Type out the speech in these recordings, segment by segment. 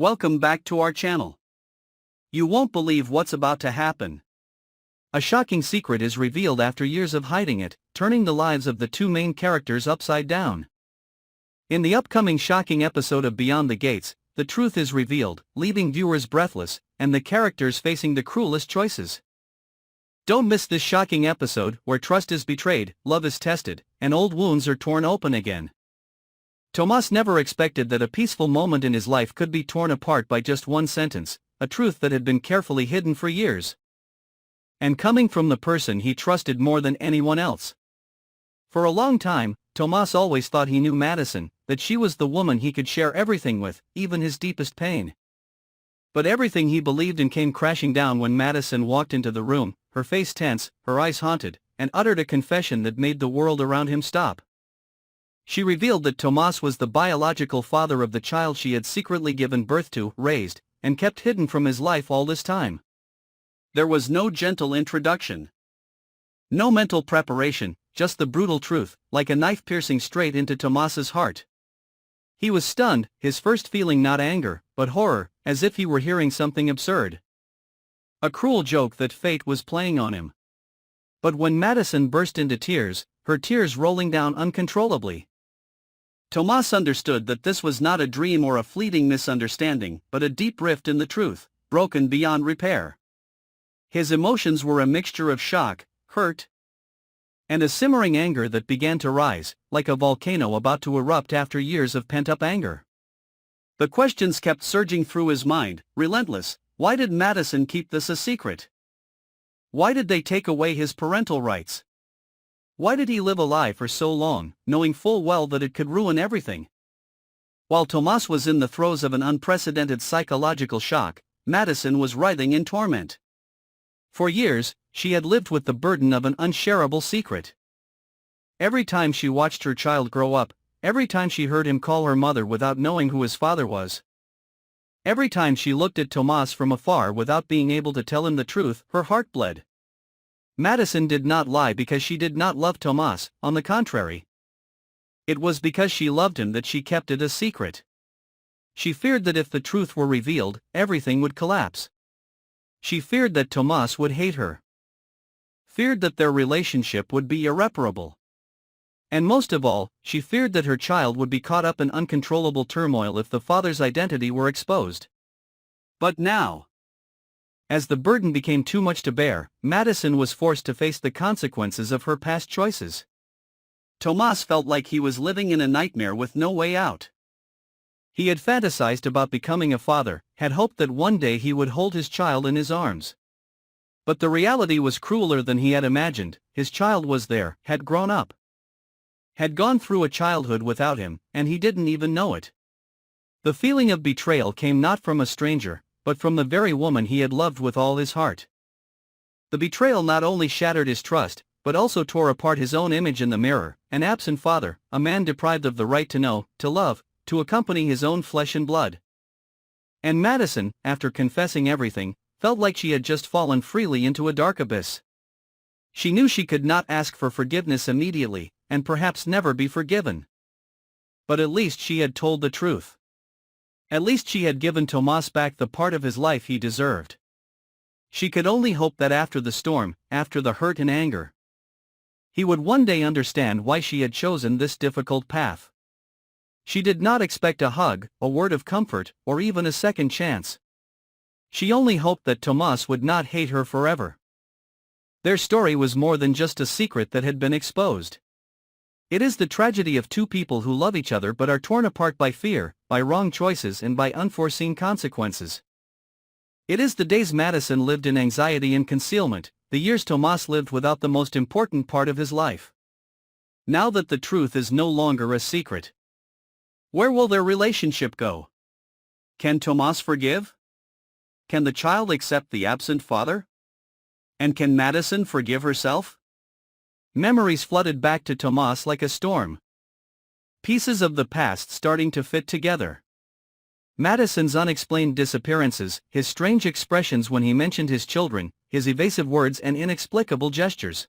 Welcome back to our channel. You won't believe what's about to happen. A shocking secret is revealed after years of hiding it, turning the lives of the two main characters upside down. In the upcoming shocking episode of Beyond the Gates, the truth is revealed, leaving viewers breathless, and the characters facing the cruelest choices. Don't miss this shocking episode where trust is betrayed, love is tested, and old wounds are torn open again. Tomas never expected that a peaceful moment in his life could be torn apart by just one sentence, a truth that had been carefully hidden for years. And coming from the person he trusted more than anyone else. For a long time, Tomas always thought he knew Madison, that she was the woman he could share everything with, even his deepest pain. But everything he believed in came crashing down when Madison walked into the room, her face tense, her eyes haunted, and uttered a confession that made the world around him stop. She revealed that Tomas was the biological father of the child she had secretly given birth to, raised, and kept hidden from his life all this time. There was no gentle introduction. No mental preparation, just the brutal truth, like a knife piercing straight into Tomas's heart. He was stunned, his first feeling not anger, but horror, as if he were hearing something absurd. A cruel joke that fate was playing on him. But when Madison burst into tears, her tears rolling down uncontrollably, Tomas understood that this was not a dream or a fleeting misunderstanding, but a deep rift in the truth, broken beyond repair. His emotions were a mixture of shock, hurt, and a simmering anger that began to rise, like a volcano about to erupt after years of pent-up anger. The questions kept surging through his mind, relentless. Why did Madison keep this a secret? Why did they take away his parental rights? Why did he live a lie for so long, knowing full well that it could ruin everything? While Tomas was in the throes of an unprecedented psychological shock, Madison was writhing in torment. For years, she had lived with the burden of an unshareable secret. Every time she watched her child grow up, every time she heard him call her mother without knowing who his father was, every time she looked at Tomas from afar without being able to tell him the truth, her heart bled. Madison did not lie because she did not love Tomas, on the contrary. It was because she loved him that she kept it a secret. She feared that if the truth were revealed, everything would collapse. She feared that Tomas would hate her. Feared that their relationship would be irreparable. And most of all, she feared that her child would be caught up in uncontrollable turmoil if the father's identity were exposed. But now, as the burden became too much to bear, Madison was forced to face the consequences of her past choices. Tomas felt like he was living in a nightmare with no way out. He had fantasized about becoming a father, had hoped that one day he would hold his child in his arms. But the reality was crueler than he had imagined. His child was there, had grown up, had gone through a childhood without him, and he didn't even know it. The feeling of betrayal came not from a stranger, but from the very woman he had loved with all his heart. The betrayal not only shattered his trust, but also tore apart his own image in the mirror, an absent father, a man deprived of the right to know, to love, to accompany his own flesh and blood. And Madison, after confessing everything, felt like she had just fallen freely into a dark abyss. She knew she could not ask for forgiveness immediately, and perhaps never be forgiven. But at least she had told the truth. At least she had given Tomas back the part of his life he deserved. She could only hope that after the storm, after the hurt and anger, he would one day understand why she had chosen this difficult path. She did not expect a hug, a word of comfort, or even a second chance. She only hoped that Tomas would not hate her forever. Their story was more than just a secret that had been exposed. It is the tragedy of two people who love each other but are torn apart by fear, by wrong choices and by unforeseen consequences. It is the days Madison lived in anxiety and concealment, the years Tomas lived without the most important part of his life. Now that the truth is no longer a secret, where will their relationship go? Can Tomas forgive? Can the child accept the absent father? And can Madison forgive herself? Memories flooded back to Tomas like a storm. Pieces of the past starting to fit together. Madison's unexplained disappearances, his strange expressions when he mentioned his children, his evasive words and inexplicable gestures.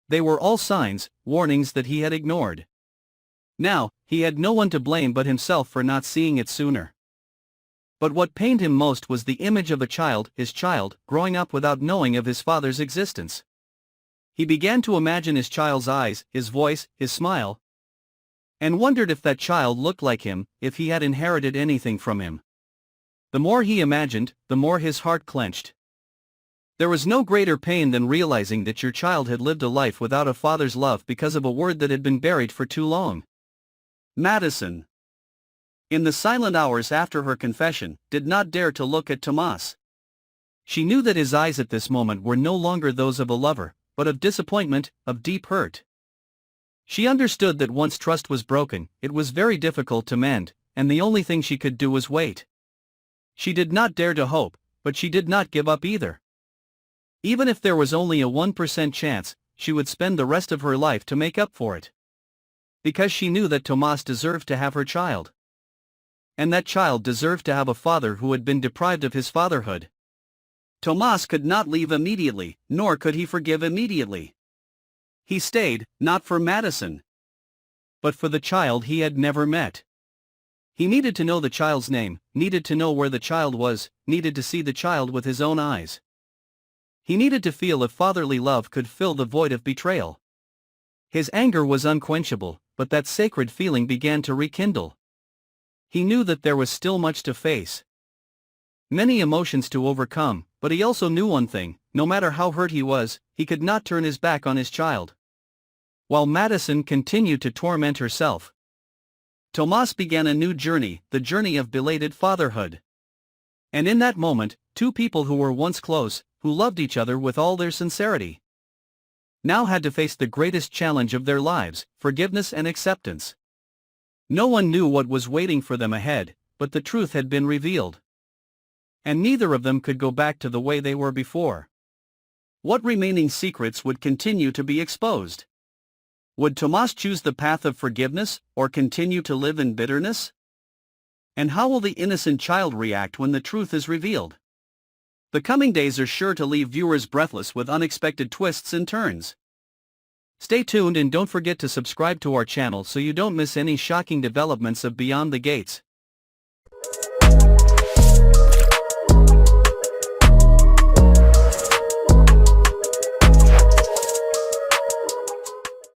They were all signs, warnings that he had ignored. Now, he had no one to blame but himself for not seeing it sooner. But what pained him most was the image of a child, his child, growing up without knowing of his father's existence. He began to imagine his child's eyes, his voice, his smile, and wondered if that child looked like him, if he had inherited anything from him. The more he imagined, the more his heart clenched. There was no greater pain than realizing that your child had lived a life without a father's love because of a word that had been buried for too long. Madison, in the silent hours after her confession, did not dare to look at Tomas. She knew that his eyes at this moment were no longer those of a lover, but of disappointment, of deep hurt. She understood that once trust was broken, it was very difficult to mend, and the only thing she could do was wait. She did not dare to hope, but she did not give up either. Even if there was only a 1% chance, she would spend the rest of her life to make up for it. Because she knew that Tomas deserved to have her child. And that child deserved to have a father who had been deprived of his fatherhood. Tomas could not leave immediately, nor could he forgive immediately. He stayed, not for Madison, but for the child he had never met. He needed to know the child's name, needed to know where the child was, needed to see the child with his own eyes. He needed to feel if fatherly love could fill the void of betrayal. His anger was unquenchable, but that sacred feeling began to rekindle. He knew that there was still much to face. Many emotions to overcome, but he also knew one thing: no matter how hurt he was, he could not turn his back on his child. While Madison continued to torment herself, Tomas began a new journey, the journey of belated fatherhood. And in that moment, two people who were once close, who loved each other with all their sincerity, now had to face the greatest challenge of their lives: forgiveness and acceptance. No one knew what was waiting for them ahead, but the truth had been revealed. And neither of them could go back to the way they were before. What remaining secrets would continue to be exposed? Would Tomas choose the path of forgiveness, or continue to live in bitterness? And how will the innocent child react when the truth is revealed? The coming days are sure to leave viewers breathless with unexpected twists and turns. Stay tuned and don't forget to subscribe to our channel so you don't miss any shocking developments of Beyond the Gates.